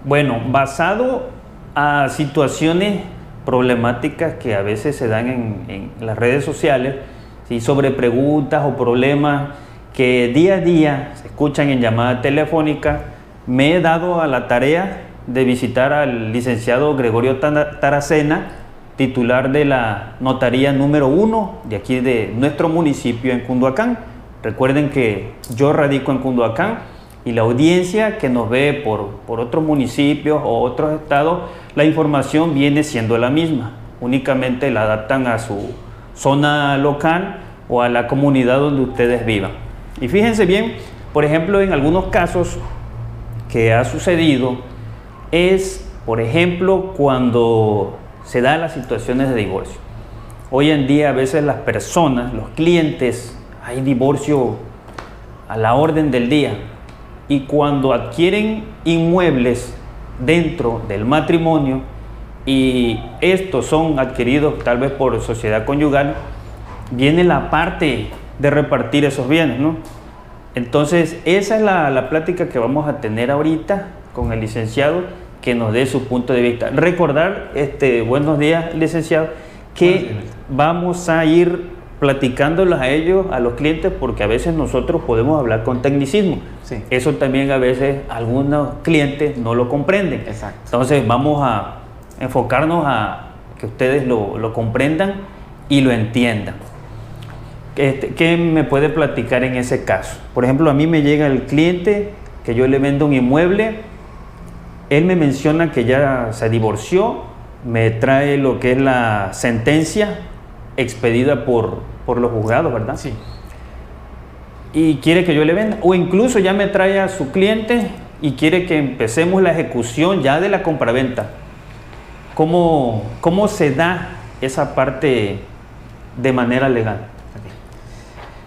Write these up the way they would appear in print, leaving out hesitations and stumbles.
Bueno, basado a situaciones problemáticas que a veces se dan en las redes sociales, ¿sí? Sobre preguntas o problemas que día a día se escuchan en llamada telefónica, me he dado a la tarea de visitar al licenciado Gregorio Taracena, titular de la notaría número 1 de aquí de nuestro municipio en Cunduacán. Recuerden que yo radico en Cunduacán y la audiencia que nos ve por otros municipios o otros estados, la información viene siendo la misma, únicamente la adaptan a su zona local o a la comunidad donde ustedes vivan. Y fíjense bien, por ejemplo, en algunos casos que ha sucedido es, por ejemplo, cuando se dan las situaciones de divorcio. Hoy en día a veces las personas, los clientes, hay divorcio a la orden del día, y cuando adquieren inmuebles dentro del matrimonio y estos son adquiridos tal vez por sociedad conyugal, viene la parte de repartir esos bienes, ¿no? Entonces esa es la plática que vamos a tener ahorita con el licenciado, que nos dé su punto de vista. Recordar, buenos días, licenciado, que vamos a ir platicándolos a ellos, a los clientes, porque a veces nosotros podemos hablar con tecnicismo. Sí. Eso también a veces algunos clientes no lo comprenden. Exacto. Entonces vamos a enfocarnos a que ustedes lo comprendan y lo entiendan. ¿Qué me puede platicar en ese caso? Por ejemplo, a mí me llega el cliente que yo le vendo un inmueble, él me menciona que ya se divorció, me trae lo que es la sentencia expedida por los juzgados, ¿verdad? Sí. Y quiere que yo le venda, o incluso ya me trae a su cliente y quiere que empecemos la ejecución ya de la compraventa. ¿Cómo se da esa parte de manera legal? Okay.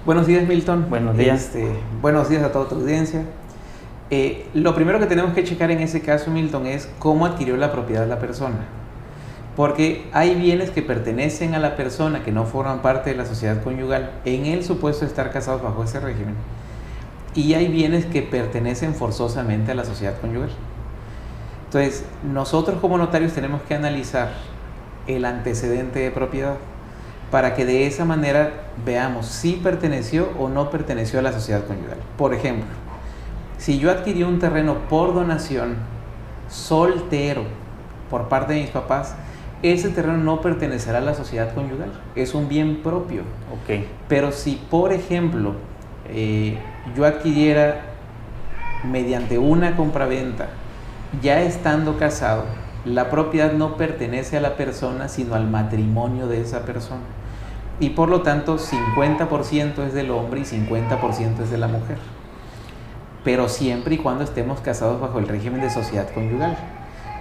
Buenos días, Milton. Buenos días. Buenos días a toda tu audiencia. Lo primero que tenemos que checar en ese caso, Milton, es cómo adquirió la propiedad la persona. Porque hay bienes que pertenecen a la persona que no forman parte de la sociedad conyugal en el supuesto de estar casados bajo ese régimen, y hay bienes que pertenecen forzosamente a la sociedad conyugal. Entonces, nosotros como notarios tenemos que analizar el antecedente de propiedad para que de esa manera veamos si perteneció o no perteneció a la sociedad conyugal. Por ejemplo, si yo adquirí un terreno por donación soltero por parte de mis papás, ese terreno no pertenecerá a la sociedad conyugal, es un bien propio. Okay. Pero si, por ejemplo, yo adquiriera mediante una compraventa, ya estando casado, la propiedad no pertenece a la persona, sino al matrimonio de esa persona. Y por lo tanto, 50% es del hombre y 50% es de la mujer. Pero siempre y cuando estemos casados bajo el régimen de sociedad conyugal.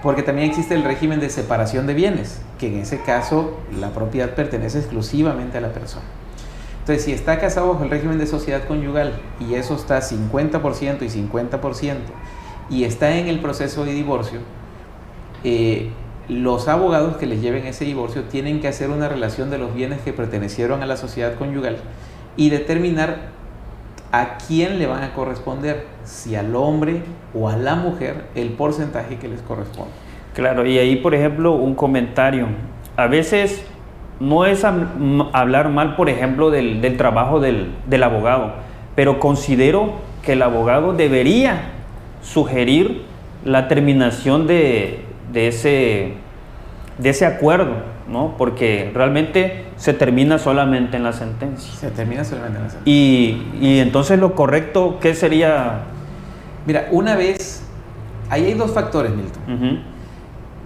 Porque también existe el régimen de separación de bienes, que en ese caso la propiedad pertenece exclusivamente a la persona. Entonces, si está casado bajo el régimen de sociedad conyugal y eso está 50% y 50% y está en el proceso de divorcio, los abogados que les lleven ese divorcio tienen que hacer una relación de los bienes que pertenecieron a la sociedad conyugal y determinar a quién le van a corresponder, si al hombre o a la mujer, el porcentaje que les corresponde. Claro, y ahí, por ejemplo, un comentario. A veces no es hablar mal, por ejemplo, del trabajo del abogado, pero considero que el abogado debería sugerir la terminación de ese acuerdo, ¿no? Porque realmente se termina solamente en la sentencia. Se termina solamente en la sentencia. Y entonces lo correcto, ¿qué sería? Mira, una vez, ahí hay dos factores, Milton. Uh-huh.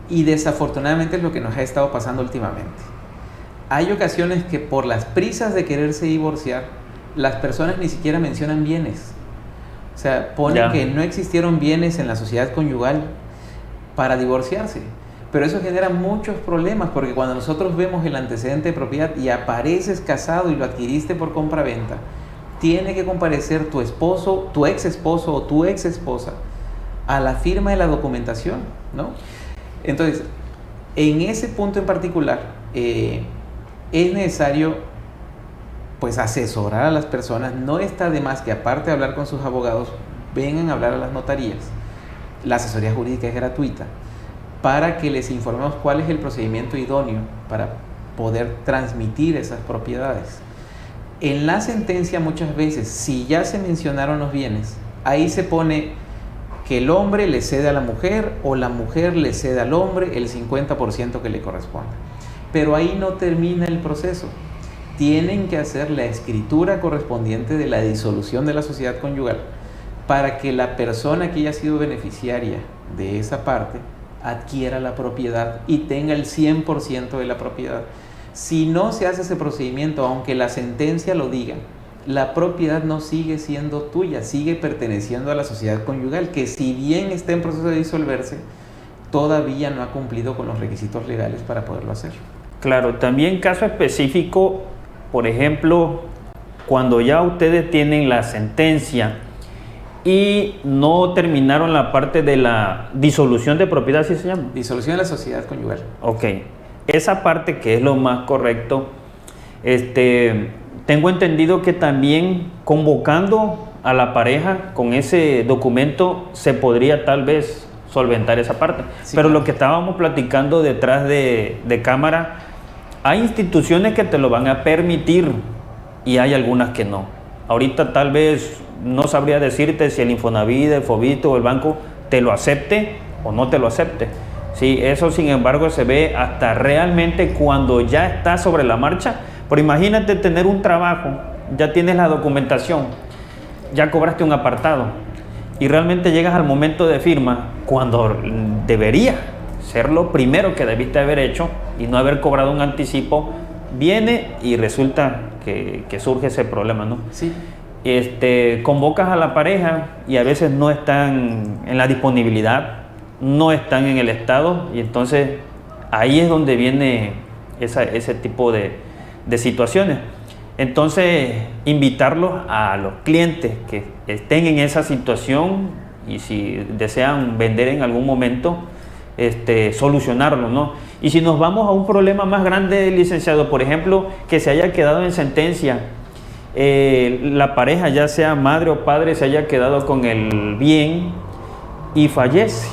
Y desafortunadamente es lo que nos ha estado pasando últimamente. Hay ocasiones que por las prisas de quererse divorciar, las personas ni siquiera mencionan bienes. O sea, ponen que no existieron bienes en la sociedad conyugal para divorciarse. Pero eso genera muchos problemas, porque cuando nosotros vemos el antecedente de propiedad y apareces casado y lo adquiriste por compraventa, tiene que comparecer tu esposo, tu ex esposo o tu ex esposa a la firma de la documentación, ¿no? Entonces, en ese punto en particular, es necesario pues asesorar a las personas. No está de más que, aparte de hablar con sus abogados, vengan a hablar a las notarías La asesoría jurídica es gratuita para que les informemos cuál es el procedimiento idóneo para poder transmitir esas propiedades. En la sentencia muchas veces, si ya se mencionaron los bienes, ahí se pone que el hombre le cede a la mujer o la mujer le cede al hombre el 50% que le corresponde. Pero ahí no termina el proceso. Tienen que hacer la escritura correspondiente de la disolución de la sociedad conyugal para que la persona que haya sido beneficiaria de esa parte adquiera la propiedad y tenga el 100% de la propiedad. Si no se hace ese procedimiento, aunque la sentencia lo diga, la propiedad no sigue siendo tuya, sigue perteneciendo a la sociedad conyugal, que si bien está en proceso de disolverse, todavía no ha cumplido con los requisitos legales para poderlo hacer. Claro, también caso específico, por ejemplo, cuando ya ustedes tienen la sentencia y no terminaron la parte de la disolución de propiedad, ¿así se llama? Disolución de la sociedad conyugal. Ok, esa parte que es lo más correcto, tengo entendido que también convocando a la pareja con ese documento se podría tal vez solventar esa parte. Sí, pero claro, lo que estábamos platicando detrás de cámara, hay instituciones que te lo van a permitir y hay algunas que no. Ahorita tal vez no sabría decirte si el Infonavit, el Fobiste o el banco te lo acepte o no te lo acepte. Sí, eso sin embargo se ve hasta realmente cuando ya está sobre la marcha. Pero imagínate tener un trabajo, ya tienes la documentación, ya cobraste un apartado y realmente llegas al momento de firma cuando debería ser lo primero que debiste haber hecho y no haber cobrado un anticipo, viene y resulta que surge ese problema, ¿no? Sí. Convocas a la pareja y a veces no están en la disponibilidad, no están en el estado y entonces ahí es donde viene ese tipo de situaciones. Entonces, invitarlos a los clientes que estén en esa situación y si desean vender en algún momento, solucionarlo, ¿no? Y si nos vamos a un problema más grande, licenciado, por ejemplo, que se haya quedado en sentencia, la pareja, ya sea madre o padre, se haya quedado con el bien y fallece.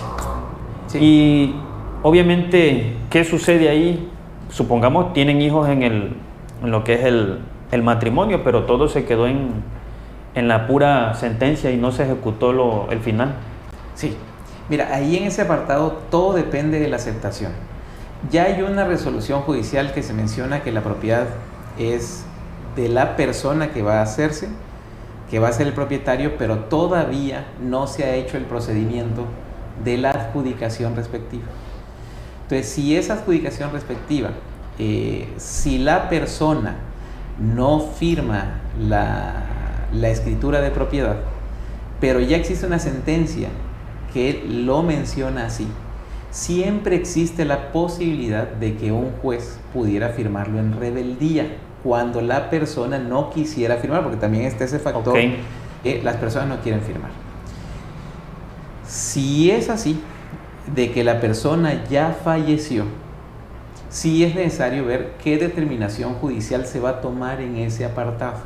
Sí. Y obviamente, ¿qué sucede ahí? Supongamos tienen hijos en lo que es el matrimonio, pero todo se quedó en la pura sentencia y no se ejecutó el final. Sí, mira, ahí en ese apartado todo depende de la aceptación. Ya hay una resolución judicial que se menciona que la propiedad es de la persona que va a hacerse, que va a ser el propietario, pero todavía no se ha hecho el procedimiento de la adjudicación respectiva. Entonces, si esa adjudicación respectiva, si la persona no firma la escritura de propiedad, pero ya existe una sentencia que lo menciona así, siempre existe la posibilidad de que un juez pudiera firmarlo en rebeldía cuando la persona no quisiera firmar, porque también está ese factor, las personas no quieren firmar. Si es así, de que la persona ya falleció, sí es necesario ver qué determinación judicial se va a tomar en ese apartado.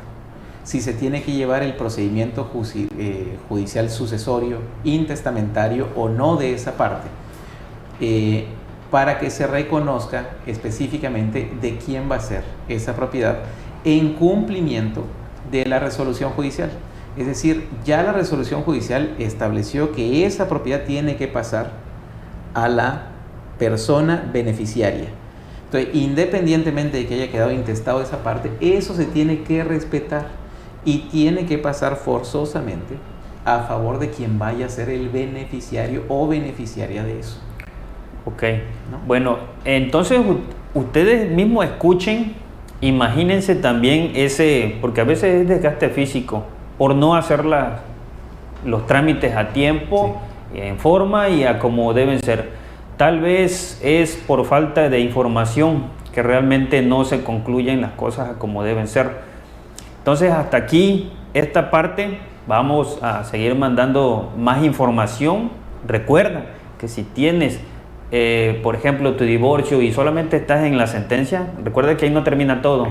Si se tiene que llevar el procedimiento judicial sucesorio, intestamentario o no de esa parte, para que se reconozca específicamente de quién va a ser esa propiedad en cumplimiento de la resolución judicial. Es decir, ya la resolución judicial estableció que esa propiedad tiene que pasar a la persona beneficiaria. Entonces, independientemente de que haya quedado intestado esa parte, eso se tiene que respetar y tiene que pasar forzosamente a favor de quien vaya a ser el beneficiario o beneficiaria de eso. Ok, ¿no? Bueno, entonces ustedes mismos escuchen, imagínense también porque a veces es desgaste físico por no hacer los trámites a tiempo, sí, en forma y a como deben ser. Tal vez es por falta de información que realmente no se concluyen las cosas a como deben ser. Entonces, hasta aquí esta parte, vamos a seguir mandando más información. Recuerda que si tienes, por ejemplo, tu divorcio y solamente estás en la sentencia, recuerda que ahí no termina todo.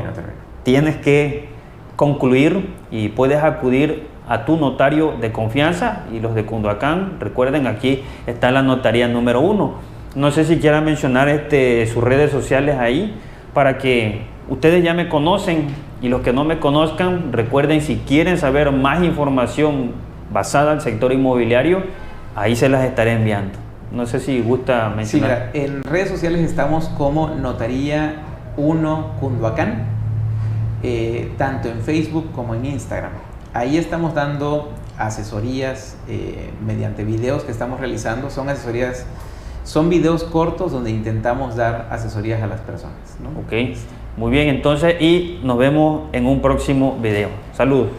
Tienes que concluir y puedes acudir a tu notario de confianza, y los de Cunduacán, recuerden, aquí está la notaría número 1. No sé si quieran mencionar sus redes sociales ahí, para que ustedes ya me conocen, y los que no me conozcan, recuerden, si quieren saber más información basada en el sector inmobiliario, ahí se las estaré enviando. No sé si gusta mencionar. Sí, mira, en redes sociales estamos como Notaría 1 Cunduacán, tanto en Facebook como en Instagram. Ahí estamos dando asesorías mediante videos que estamos realizando. Son videos cortos donde intentamos dar asesorías a las personas, ¿no? Ok, muy bien, entonces, y nos vemos en un próximo video. Saludos.